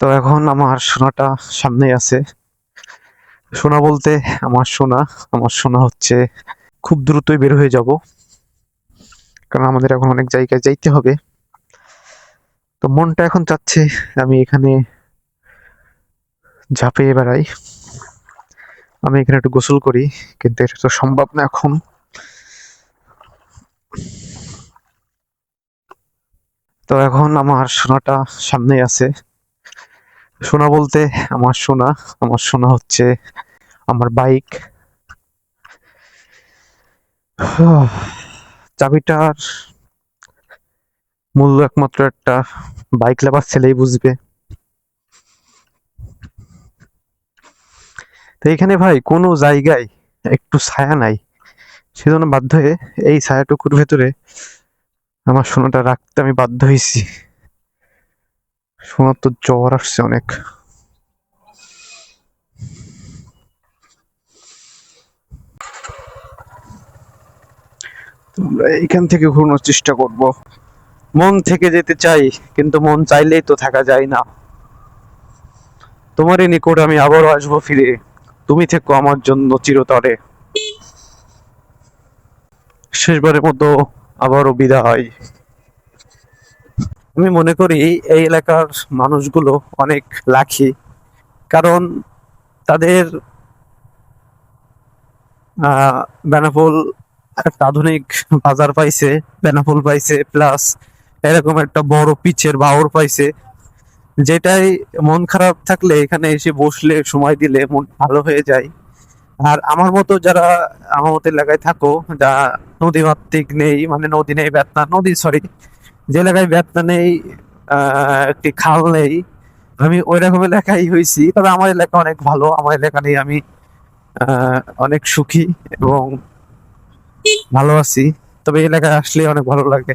তো এখন আমার সোনাটা সামনেই আছে। সোনা বলতে আমার সোনা হচ্ছে খুব দ্রুতই বের হয়ে যাব, কারণ আমাদের এখন অনেক জায়গায় যাইতে হবে। তো মনটা এখন চাচ্ছে আমি এখানে ঝাঁপিয়ে বেড়াই, আমি এখানে একটু গোসল করি, কিন্তু এটা তো সম্ভব না এখন। তো এখন আমার সোনাটা সামনেই আছে। সোনা বলতে আমার সোনা হচ্ছে আমার বাইক। চাবিটার মূল্য একমাত্র একটা বাইক লাভার ছেলেই বুঝবে। তো এখানে ভাই কোনো জায়গায় একটু ছায়া নাই, সেজন্য বাধ্য হয়ে এই ছায়াটুকুর ভেতরে আমার সোনাটা রাখতে আমি বাধ্য হয়েছি। সোনার তো জ্বর আসছে অনেক। আমরা এইখান থেকে ঘুরানোর চেষ্টা করব। মন থেকে যেতে চাই, কিন্তু মন চাইলেই তো থাকা যায় না। তোমারই নিকট আমি আবারও আসবো ফিরে, তুমি থেকো আমার জন্য চিরতরে। শেষবারের মতো আবারও বিদায়। আমি মনে করি এই এলাকার মানুষগুলো অনেক লাকি, কারণ তাদের আহ বেনাপোল একটা আধুনিক বাজার পাইছে, বেনাপোল পাইছে, প্লাস এরকম একটা বড় পিচের বাওর পাইছে, যেটাই মন খারাপ থাকলে এখানে এসে বসলে সময় দিলে মন ভালো হয়ে যায়। আর আমার মতো যারা আমার মতো এলাকায় থাকো, যা নদী মাতৃক নেই, মানে নদী নেই, বেতনা নদী, সরি, যে এলাকায় বেতনা নেই, একটি খাল নেই, আমি ওই রকম এলাকায় হয়েছি। তবে আমার এলাকা অনেক ভালো, আমার এলাকা নিয়ে আমি অনেক সুখী এবং ভালো আছি। তবে এই এলাকায় আসলে অনেক ভালো লাগে।